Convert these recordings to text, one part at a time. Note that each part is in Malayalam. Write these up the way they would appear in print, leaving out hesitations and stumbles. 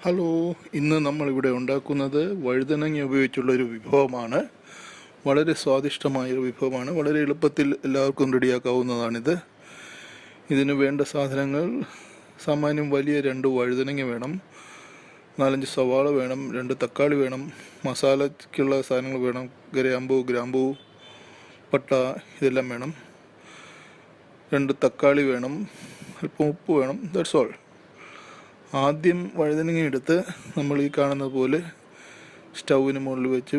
ഹലോ, ഇന്ന് നമ്മളിവിടെ ഉണ്ടാക്കുന്നത് വഴുതനങ്ങ ഉപയോഗിച്ചുള്ളൊരു വിഭവമാണ്. വളരെ സ്വാദിഷ്ടമായൊരു വിഭവമാണ്. വളരെ എളുപ്പത്തിൽ എല്ലാവർക്കും റെഡിയാക്കാവുന്നതാണിത്. ഇതിന് വേണ്ട സാധനങ്ങൾ സാമാന്യം വലിയ 2 വഴുതനങ്ങ വേണം, 4-5 സവാള വേണം, 2 തക്കാളി വേണം, മസാലയ്ക്കുള്ള സാധനങ്ങൾ വേണം, ഗ്രാമ്പൂ, പട്ട, ഇതെല്ലാം വേണം. 2 തക്കാളി വേണം, അല്പം ഉപ്പ് വേണം. That's all. ആദ്യം വഴുതനങ്ങ എടുത്ത് നമ്മൾ ഈ കാണുന്നത് പോലെ സ്റ്റൗവിന് മുകളിൽ വെച്ച്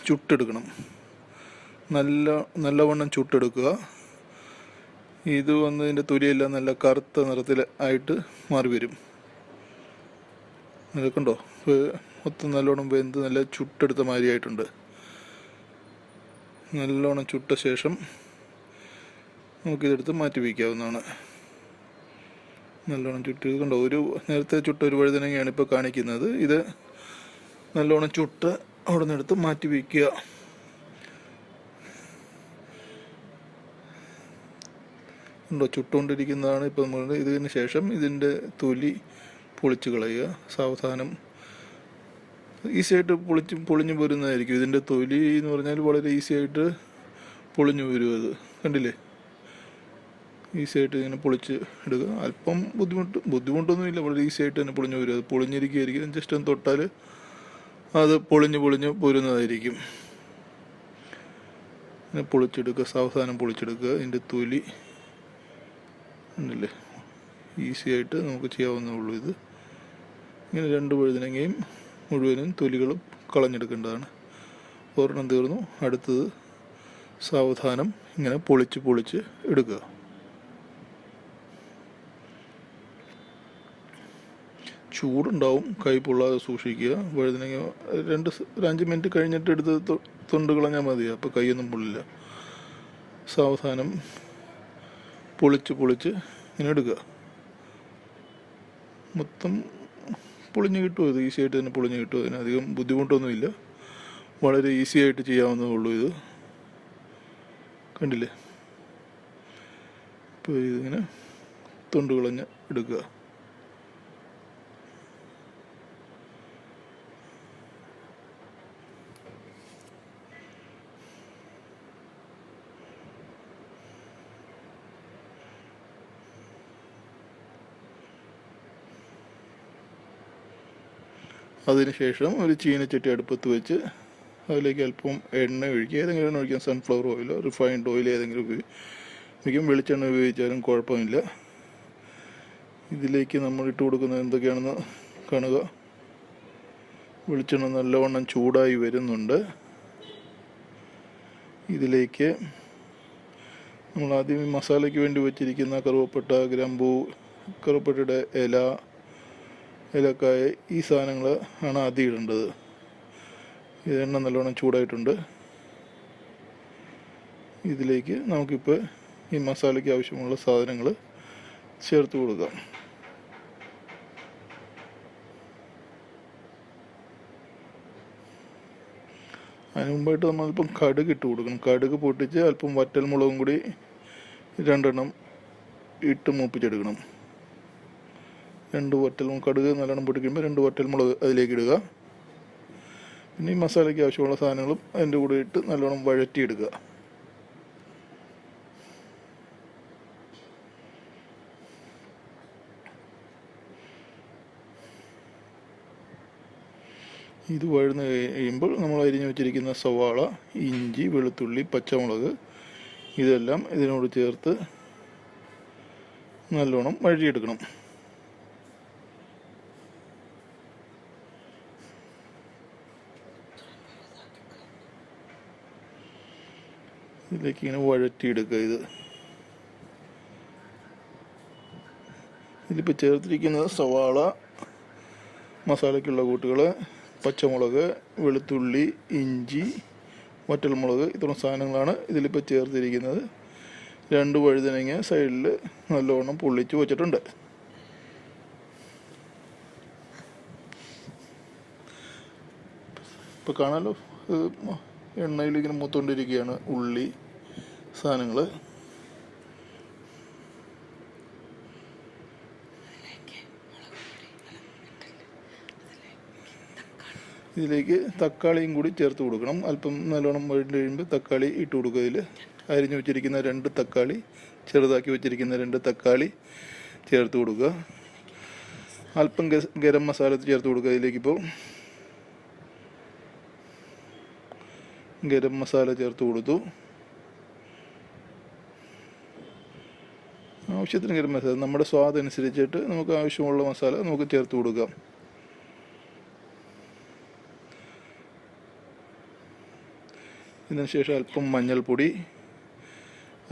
ചുട്ടെടുക്കണം. നല്ലവണ്ണം ചുട്ടെടുക്കുക. ഇത് ഇതിൻ്റെ തൊലിയെല്ലാം നല്ല കറുത്ത നിറത്തിൽ ആയിട്ട് മാറി വരും. നിൽക്കണ്ടോ? മൊത്തം നല്ലോണം വെന്ത് നല്ല ചുട്ടെടുത്ത മാതിരിയായിട്ടുണ്ട്. നല്ലോണം ചുട്ട ശേഷം നമുക്കിതെടുത്ത് മാറ്റി വയ്ക്കാവുന്നതാണ്. നല്ലോണം ചുട്ട് കണ്ടോ, നേരത്തെ ചുട്ട ഒരു വഴുതനങ്ങയാണ് ഇപ്പോൾ കാണിക്കുന്നത്. ഇത് നല്ലോണം ചുട്ട് അവിടെ നിന്ന് എടുത്ത് മാറ്റി വയ്ക്കുക. ഉണ്ടോ, ചുട്ടുകൊണ്ടിരിക്കുന്നതാണ് ഇപ്പോൾ നമ്മൾ. ഇതിന് ശേഷം ഇതിൻ്റെ തൊലി പൊളിച്ച് കളയുക. സാവധാനം ഈസിയായിട്ട് പൊളിഞ്ഞു പോരുന്നതായിരിക്കും. ഇതിൻ്റെ തൊലി എന്ന് പറഞ്ഞാൽ വളരെ ഈസിയായിട്ട് പൊളിഞ്ഞു വരും. അത് കണ്ടില്ലേ, ഈസിയായിട്ട് ഇങ്ങനെ പൊളിച്ച് എടുക്കുക. അല്പം ബുദ്ധിമുട്ടൊന്നുമില്ല, വളരെ ഈസിയായിട്ട് തന്നെ പൊളിഞ്ഞു വരും. അത് പൊളിഞ്ഞിരിക്കുകയായിരിക്കും. ജസ്റ്റ് ഒന്ന് തൊട്ടാൽ അത് പൊളിഞ്ഞ് പോരുന്നതായിരിക്കും. ഇങ്ങനെ പൊളിച്ചെടുക്കുക, സാവധാനം പൊളിച്ചെടുക്കുക. ഇതിൻ്റെ തൊലി ഉണ്ടല്ലേ, ഈസിയായിട്ട് നമുക്ക് ചെയ്യാവുന്നേ ഉള്ളൂ. ഇത് ഇങ്ങനെ 2 വഴുതനങ്ങയും മുഴുവനും തൊലികളും കളഞ്ഞെടുക്കേണ്ടതാണ്. ഒരെണ്ണം തീർന്നു, അടുത്തത് സാവധാനം ഇങ്ങനെ പൊളിച്ച് എടുക്കുക. ചൂടുണ്ടാവും, കൈ പൊള്ളാതെ സൂക്ഷിക്കുക. വഴുതനങ്ങ 5 മിനിറ്റ് കഴിഞ്ഞിട്ട് എടുത്ത് തൊണ്ട് കളഞ്ഞാൽ മതി, അപ്പോൾ കൈയൊന്നും പൊള്ളില്ല. സാവധാനം പൊളിച്ച് ഇങ്ങനെ എടുക്കുക. മൊത്തം പൊളിഞ്ഞ് കിട്ടും. ഇത് ഈസിയായിട്ട് തന്നെ പൊളിഞ്ഞ് കിട്ടും. അതിനധികം ബുദ്ധിമുട്ടൊന്നുമില്ല, വളരെ ഈസിയായിട്ട് ചെയ്യാവുന്നതേ ഉള്ളൂ. ഇത് കണ്ടില്ലേ, ഇപ്പോൾ ഇതിങ്ങനെ തൊണ്ട് കളഞ്ഞ് എടുക്കുക. അതിനുശേഷം ഒരു ചീനച്ചട്ടി അടുപ്പത്ത് വെച്ച് അതിലേക്ക് അല്പം എണ്ണ ഒഴിക്കുക. ഏതെങ്കിലും എണ്ണ ഒഴിക്കാം, സൺഫ്ലവർ ഓയിലോ റിഫൈൻഡ് ഓയിൽ ഏതെങ്കിലും ഉപയോഗിക്കും. വെളിച്ചെണ്ണ ഉപയോഗിച്ചാലും കുഴപ്പമില്ല. ഇതിലേക്ക് നമ്മൾ ഇട്ട് കൊടുക്കുന്നത് എന്തൊക്കെയാണെന്ന് കാണുക. വെളിച്ചെണ്ണ നല്ലവണ്ണം ചൂടായി വരുന്നുണ്ട്. ഇതിലേക്ക് നമ്മൾ ആദ്യം ഈ മസാലയ്ക്ക് വേണ്ടി വെച്ചിരിക്കുന്ന കറുവപ്പട്ട, ഗ്രാമ്പൂ, കറുവപ്പട്ടയുടെ ഏലക്കായ, ഈ സാധനങ്ങൾ ആണ് ആദ്യം ഇടേണ്ടത്. എണ്ണ നല്ലോണം ചൂടായിട്ടുണ്ട്. ഇതിലേക്ക് നമുക്കിപ്പോൾ ഈ മസാലയ്ക്ക് ആവശ്യമുള്ള സാധനങ്ങൾ ചേർത്ത് കൊടുക്കാം. അതിന് മുമ്പായിട്ട് നമ്മളല്പം കടുക് ഇട്ട് കൊടുക്കണം. കടുക് പൊട്ടിച്ച് അല്പം വറ്റൽമുളകും കൂടി 2 എണ്ണം ഇട്ട് മൂപ്പിച്ചെടുക്കണം. 2 വറ്റൽമുളക്, കടുക് നല്ലോണം പൊട്ടിക്കുമ്പോൾ 2 വറ്റൽമുളക് അതിലേക്ക് ഇടുക. പിന്നെ ഈ മസാലയ്ക്ക് ആവശ്യമുള്ള സാധനങ്ങളും അതിൻ്റെ കൂടെ ഇട്ട് നല്ലോണം വഴറ്റിയെടുക്കുക. ഇത് വഴന്ന് കഴിയുമ്പോൾ നമ്മൾ അരിഞ്ഞു വെച്ചിരിക്കുന്ന സവാള, ഇഞ്ചി, വെളുത്തുള്ളി, പച്ചമുളക് ഇതെല്ലാം ഇതിനോട് ചേർത്ത് നല്ലോണം വഴറ്റിയെടുക്കണം. ഇതിലേക്ക് ഇങ്ങനെ വഴറ്റിയെടുക്കുക. ഇതിലിപ്പോൾ ചേർത്തിരിക്കുന്നത് സവാള, മസാലയ്ക്കുള്ള കൂട്ടുകൾ, പച്ചമുളക്, വെളുത്തുള്ളി, ഇഞ്ചി, വറ്റൽമുളക്, ഇത്രയും സാധനങ്ങളാണ് ഇതിലിപ്പോൾ ചേർത്തിരിക്കുന്നത്. 2 വഴുതനങ്ങ സൈഡിൽ നല്ലവണ്ണം പൊള്ളിച്ച് വെച്ചിട്ടുണ്ട്. ഇപ്പോൾ കാണാമല്ലോ, എണ്ണയിൽ ഇങ്ങനെ മൂത്തുകൊണ്ടിരിക്കുകയാണ് ഉള്ളി സാധനങ്ങൾ. ഇതിലേക്ക് തക്കാളിയും കൂടി ചേർത്ത് കൊടുക്കണം. അല്പം നല്ലോണം വഴണ്ട് കഴിയുമ്പോൾ തക്കാളി ഇട്ട് കൊടുക്കുക. ഇതിൽ അരിഞ്ഞു വെച്ചിരിക്കുന്ന 2 തക്കാളി, ചെറുതാക്കി വെച്ചിരിക്കുന്ന 2 തക്കാളി ചേർത്ത് കൊടുക്കുക. അല്പം ഗരം മസാല ചേർത്ത് കൊടുക്കുക. ഇതിലേക്കിപ്പോൾ ഗരം മസാല ചേർത്ത് കൊടുത്തു. ആവശ്യത്തിന് ഗരം മസാല നമ്മുടെ സ്വാദനുസരിച്ചിട്ട് നമുക്ക് ആവശ്യമുള്ള മസാല നമുക്ക് ചേർത്ത് കൊടുക്കാം. ഇതിനുശേഷം അല്പം മഞ്ഞൾപ്പൊടി,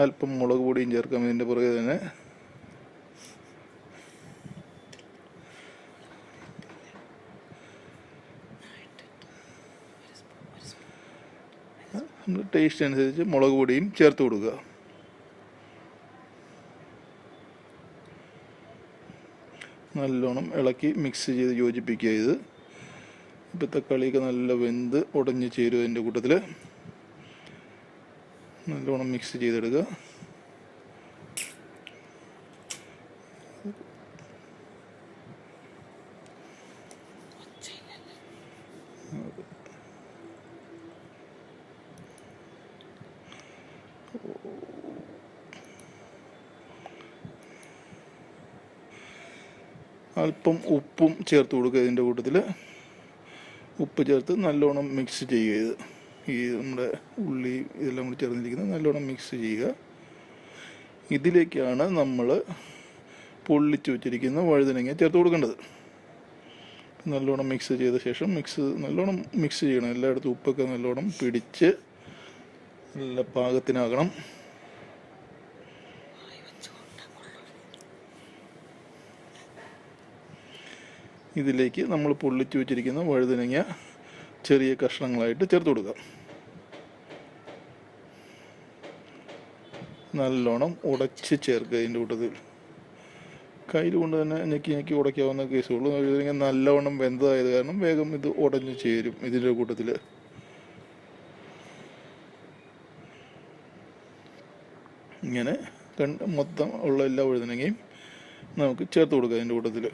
അല്പം മുളക് പൊടിയും ചേർക്കാം. ഇതിൻ്റെ പുറകെ തന്നെ ടേസ്റ്റ് അനുസരിച്ച് മുളക് പൊടിയും ചേർത്ത് കൊടുക്കുക. നല്ലോണം ഇളക്കി മിക്സ് ചെയ്ത് യോജിപ്പിക്കുക. ഇത് ഇപ്പോൾ തക്കാളിയൊക്കെ നല്ല വെന്ത് ഉടഞ്ഞ് ചേരും. അതിൻ്റെ കൂട്ടത്തിൽ നല്ലോണം മിക്സ് ചെയ്തെടുക്കുക. അല്പം ഉപ്പും ചേർത്ത് കൊടുക്കുക. ഇതിൻ്റെ കൂട്ടത്തിൽ ഉപ്പ് ചേർത്ത് നല്ലോണം മിക്സ് ചെയ്യുക. ഇത് ഈ നമ്മുടെ ഉള്ളി ഇതെല്ലാം കൂടി ചേർന്നിരിക്കുന്നത് നല്ലോണം മിക്സ് ചെയ്യുക. ഇതിലേക്കാണ് നമ്മൾ പൊള്ളിച്ച് വെച്ചിരിക്കുന്ന വഴുതനങ്ങ ചേർത്ത് കൊടുക്കേണ്ടത്. നല്ലോണം മിക്സ് ചെയ്ത ശേഷം നല്ലോണം മിക്സ് ചെയ്യണം. എല്ലായിടത്തും ഉപ്പൊക്കെ നല്ലോണം പിടിച്ച് നല്ല പാകത്തിനാകണം. ഇതിലേക്ക് നമ്മൾ പൊള്ളിച്ച് വെച്ചിരിക്കുന്ന വഴുതനങ്ങ ചെറിയ കഷ്ണങ്ങളായിട്ട് ചേർത്ത് കൊടുക്കാം. നല്ലോണം ഉടച്ച് ചേർക്കുക. ഇതിൻ്റെ കൂട്ടത്തിൽ കയ്യിൽ കൊണ്ട് തന്നെ ഞെക്കി ഉടയ്ക്കാവുന്ന കേസുള്ളൂ. വഴുതനങ്ങ നല്ലവണ്ണം വെന്തതായത് കാരണം വേഗം ഇത് ഉടഞ്ഞ് ചേരും. ഇതിൻ്റെ കൂട്ടത്തിൽ ഇങ്ങനെ മൊത്തം ഉള്ള എല്ലാ വഴുതനങ്ങയും നമുക്ക് ചേർത്ത് കൊടുക്കുക. അതിൻ്റെ കൂട്ടത്തിൽ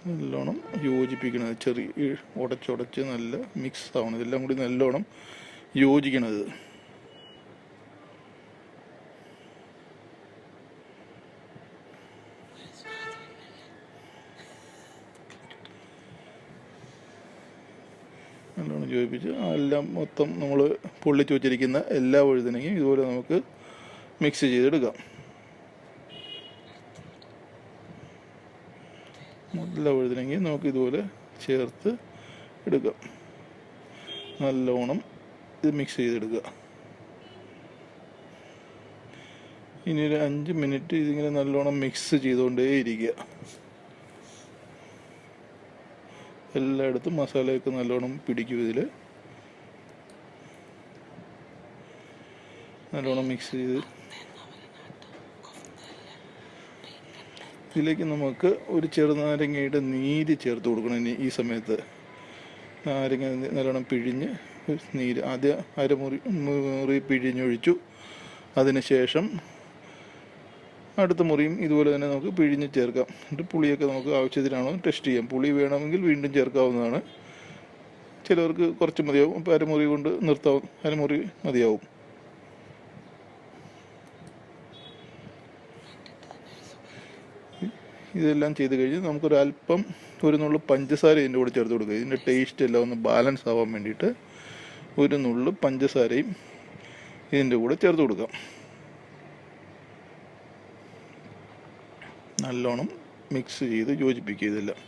നല്ലോണം യോജിപ്പിക്കണത്. ചെറിയ ഉടച്ചുടച്ച് നല്ല മിക്സ് ആവണം. ഇതെല്ലാം കൂടി നല്ലോണം യോജിക്കണത്. നല്ലോണം യോജിപ്പിച്ച് എല്ലാം മൊത്തം നമ്മൾ പൊള്ളിച്ച് വെച്ചിരിക്കുന്ന എല്ലാ വഴുതനങ്ങയും ഇതുപോലെ നമുക്ക് മിക്സ് ചെയ്തെടുക്കാം. എല്ലാ വഴുതനങ്ങയും നമുക്ക് ഇതുപോലെ ചേർത്ത് എടുക്കാം. നല്ലോണം ഇത് മിക്സ് ചെയ്തെടുക്കുക. ഇനി ഒരു 5 മിനിറ്റ് ഇതിങ്ങനെ നല്ലോണം മിക്സ് ചെയ്തുകൊണ്ടേ ഇരിക്കുക. എല്ലായിടത്തും മസാലയൊക്കെ നല്ലോണം പിടിക്കും. ഇതിൽ നല്ലോണം മിക്സ് ചെയ്ത് ഇതിലേക്ക് നമുക്ക് ഒരു ചെറുനാരങ്ങയുടെ നീര് ചേർത്ത് കൊടുക്കണം. ഇനി ഈ സമയത്ത് നാരങ്ങ നല്ലോണം പിഴിഞ്ഞ് നീര് ആദ്യം മുറി പിഴിഞ്ഞൊഴിച്ചു. അതിനുശേഷം അടുത്ത മുറിയും ഇതുപോലെ തന്നെ നമുക്ക് പിഴിഞ്ഞ് ചേർക്കാം. എന്നിട്ട് പുളിയൊക്കെ നമുക്ക് ആവശ്യത്തിനാണോ ടെസ്റ്റ് ചെയ്യാം. പുളി വേണമെങ്കിൽ വീണ്ടും ചേർക്കാവുന്നതാണ്. ചിലവർക്ക് കുറച്ച് മതിയാവും. അപ്പോൾ അരമുറി കൊണ്ട് നിർത്താവും. അരമുറി മതിയാവും. ഇതെല്ലാം ചെയ്ത് കഴിഞ്ഞ് നമുക്കൊരല്പം ഒരു നുള്ളു പഞ്ചസാര ഇതിൻ്റെ കൂടെ ചേർത്ത് കൊടുക്കുക. ഇതിൻ്റെ ടേസ്റ്റ് എല്ലാം ഒന്ന് ബാലൻസ് ആവാൻ വേണ്ടിയിട്ട് ഒരു നുള്ളു പഞ്ചസാരയും ഇതിൻ്റെ കൂടെ ചേർത്ത് കൊടുക്കാം. നല്ലോണം മിക്സ് ചെയ്ത് യോജിപ്പിക്കുക. ഇതെല്ലാം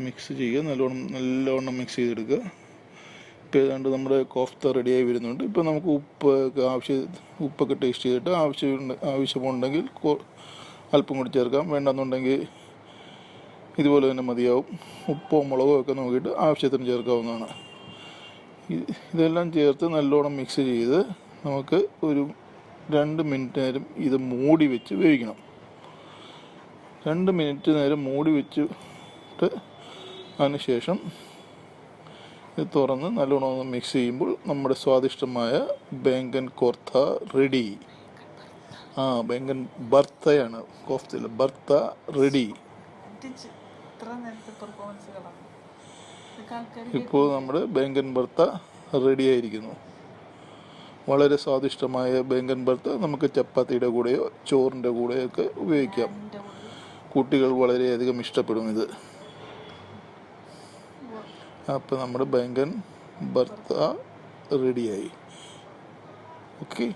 മിക്സ് ചെയ്യുക. നല്ലോണം മിക്സ് ചെയ്തെടുക്കുക. ഇപ്പോൾ ഏതാണ്ട് നമ്മുടെ കോഫ്ത റെഡിയായി വരുന്നുണ്ട്. ഇപ്പോൾ നമുക്ക് ഉപ്പൊക്കെ ടേസ്റ്റ് ചെയ്തിട്ട് ആവശ്യമുണ്ടെങ്കിൽ അല്പം കൂടി ചേർക്കാം. വേണ്ടെന്നുണ്ടെങ്കിൽ ഇതുപോലെ തന്നെ മതിയാവും. ഉപ്പോ മുളകോ ഒക്കെ നോക്കിയിട്ട് ആവശ്യത്തിന് ചേർക്കാവുന്നതാണ്. ഇതെല്ലാം ചേർത്ത് നല്ലോണം മിക്സ് ചെയ്ത് നമുക്ക് ഒരു 2 മിനിറ്റ് നേരം ഇത് മൂടി വെച്ച് വേവിക്കണം. 2 മിനിറ്റ് നേരം മൂടി വെച്ചിട്ട് അതിനുശേഷം ഇത് തുറന്ന് നല്ലോണം ഒന്ന് മിക്സ് ചെയ്യുമ്പോൾ നമ്മുടെ സ്വാദിഷ്ടമായ ബേങ്കൻ കോർത്ത റെഡി. ബേങ്കൻ ബർത്തയാണ്, കോഫ്തയില്ല, ബർത്ത റെഡി. ഇപ്പോൾ നമ്മുടെ ബേങ്കൻ ബർത്ത റെഡി ആയിരിക്കുന്നു. വളരെ സ്വാദിഷ്ടമായ ബേങ്കൻ ബർത്ത നമുക്ക് ചപ്പാത്തിയുടെ കൂടെയോ ചോറിൻ്റെ കൂടെയൊക്കെ ഉപയോഗിക്കാം. കുട്ടികൾ വളരെയധികം ഇഷ്ടപ്പെടും ഇത്. അപ്പോൾ നമ്മുടെ ബേങ്കൻ ബർത്ത റെഡിയായി. ഓക്കെ.